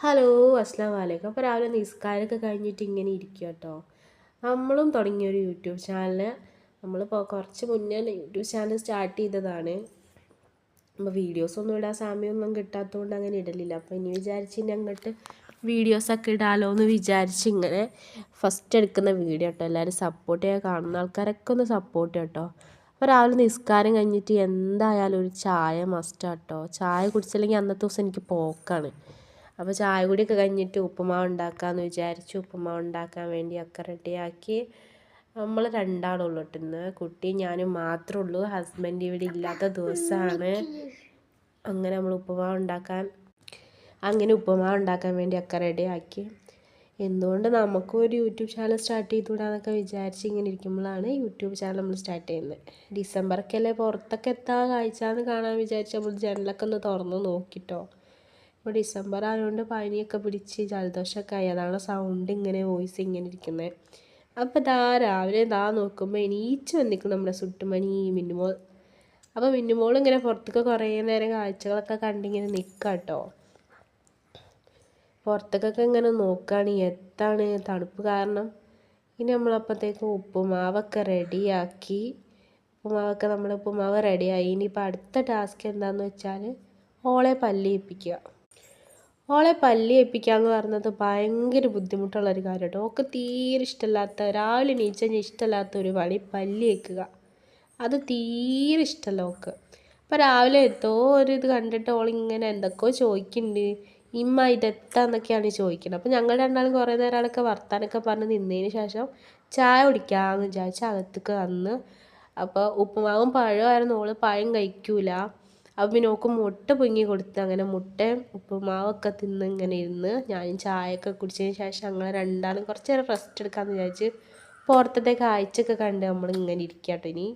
Hello, അസ്സലാമു അലൈക്കും. അപ്പോൾ രാവിലെ നിസ്കാരമൊക്കെ കഴിഞ്ഞിട്ട് ഇങ്ങനെ ഇരിക്കുക കേട്ടോ. നമ്മളും തുടങ്ങിയൊരു യൂട്യൂബ് ചാനൽ. നമ്മളിപ്പോൾ കുറച്ച് മുന്നേ യൂട്യൂബ് ചാനൽ സ്റ്റാർട്ട് ചെയ്തതാണ്. അപ്പോൾ വീഡിയോസൊന്നും ഇടാൻ സമയമൊന്നും കിട്ടാത്തതുകൊണ്ട് അങ്ങനെ ഇടലില്ല. അപ്പോൾ ഇനി വിചാരിച്ച് അങ്ങോട്ട് വീഡിയോസൊക്കെ ഇടാലോ എന്ന് വിചാരിച്ച് ഇങ്ങനെ ഫസ്റ്റ് എടുക്കുന്ന വീഡിയോ കേട്ടോ. എല്ലാവരും സപ്പോർട്ട് ചെയ്യാൻ കാണുന്ന ആൾക്കാരൊക്കെ ഒന്ന് സപ്പോർട്ട് കേട്ടോ. അപ്പോൾ രാവിലെ നിസ്കാരം കഴിഞ്ഞിട്ട് എന്തായാലും ഒരു ചായ മസ്റ്റാട്ടോ. ചായ കുടിച്ചില്ലെങ്കിൽ അന്നത്തെ ദിവസം എനിക്ക് പോക്കാണ്. അപ്പോൾ ചായ കുടിയൊക്കെ കഴിഞ്ഞിട്ട് ഉപ്പുമാവ് ഉണ്ടാക്കാമെന്ന് വിചാരിച്ചു. ഉപ്പുമാവ് ഉണ്ടാക്കാൻ വേണ്ടിയൊക്കെ റെഡിയാക്കി. നമ്മൾ രണ്ടാളുള്ളൂ കേട്ടോ ഇന്ന്. കുട്ടിയും ഞാനും മാത്രമേ ഉള്ളൂ. ഹസ്ബൻഡ് ഇവിടെ ഇല്ലാത്ത ദിവസമാണ്. അങ്ങനെ നമ്മൾ ഉപ്പുമാവ് ഉണ്ടാക്കാൻ വേണ്ടിയൊക്കെ റെഡിയാക്കി. എന്തുകൊണ്ട് നമുക്കും ഒരു യൂട്യൂബ് ചാനൽ സ്റ്റാർട്ട് ചെയ്തുകൂടാന്നൊക്കെ വിചാരിച്ച് ഇങ്ങനെ ഇരിക്കുമ്പോഴാണ് യൂട്യൂബ് ചാനൽ നമ്മൾ സ്റ്റാർട്ട് ചെയ്യുന്നത്. ഡിസംബറൊക്കെ അല്ലേ പുറത്തൊക്കെ എത്താ കാഴ്ചയെന്ന് കാണാൻ വിചാരിച്ച് നമ്മൾ ജനലൊക്കെ ഒന്ന് തുറന്ന് നോക്കിട്ടോ. ഇപ്പോൾ ഡിസംബർ ആയതുകൊണ്ട് പനിയൊക്കെ പിടിച്ച് ജലദോഷമൊക്കെ ആയി. അതാണ് സൗണ്ട് ഇങ്ങനെ വോയിസ് ഇങ്ങനെ ഇരിക്കുന്നത്. അപ്പോൾ രാവിലെ നോക്കുമ്പോൾ എണീച്ച് വന്നിരിക്കും നമ്മുടെ സുട്ടുമണി മിന്നുമോൾ. അപ്പോൾ മിന്നുമോൾ ഇങ്ങനെ പുറത്തൊക്കെ കുറേ നേരം കാഴ്ചകളൊക്കെ കണ്ടിങ്ങനെ നിൽക്കുക കേട്ടോ. പുറത്തേക്കൊക്കെ ഇങ്ങനെ നോക്കുകയാണ്. എത്താണ് തണുപ്പ് കാരണം. ഇനി നമ്മളപ്പോഴത്തേക്ക് ഉപ്പുമാവൊക്കെ റെഡിയാക്കി. നമ്മുടെ ഉപ്പുമാവ് റെഡിയായി. ഇനിയിപ്പോൾ അടുത്ത ടാസ്ക് എന്താണെന്ന് വെച്ചാൽ ഓളെ പല്ലിയിപ്പിക്കുക. ഓളെ പല്ലിയിപ്പിക്കുക എന്ന് പറയുന്നത് ഭയങ്കര ബുദ്ധിമുട്ടുള്ളൊരു കാര്യം കേട്ടോ. ഓൾക്ക് തീരെ ഇഷ്ടമില്ലാത്ത, രാവിലെ എണീച്ചാൽ ഇഷ്ടമില്ലാത്ത ഒരു പണി പല്ലി വയ്ക്കുക. അത് തീരെ ഇഷ്ടമല്ല ഓൾക്ക്. അപ്പോൾ രാവിലെ ഒരു ഇത് കണ്ടിട്ട് ഓളിങ്ങനെ എന്തൊക്കെയോ ചോദിക്കുന്നുണ്ട്. ഇമ്മ ഇതെത്താന്നൊക്കെയാണ് ചോദിക്കുന്നത്. അപ്പോൾ ഞങ്ങൾ രണ്ടാളും കുറേ നേരമൊക്കെ വർത്താനൊക്കെ പറഞ്ഞ് നിന്നതിന് ശേഷം ചായ കുടിക്കാമെന്ന് വിചാരിച്ച് അകത്തേക്ക് വന്ന്. അപ്പോൾ ഉപ്പുമാവും പഴമായിരുന്നു. ഓള് പഴം കഴിക്കൂല. അപ്പം പിന്നെ ഓൾക്ക് മുട്ട പൊങ്ങി കൊടുത്ത്. അങ്ങനെ മുട്ടയും ഉപ്പുമാവൊക്കെ തിന്ന് ഇങ്ങനെ ഇരുന്ന് ഞാനും ചായയൊക്കെ കുടിച്ചതിന് ശേഷം ഞങ്ങൾ രണ്ടാളും കുറച്ച് നേരം റെസ്റ്റ് എടുക്കാമെന്ന് വിചാരിച്ച് പുറത്തത്തെ കാഴ്ചയൊക്കെ കണ്ട് നമ്മൾ ഇങ്ങനെ ഇരിക്കുക കേട്ടോ. ഇനി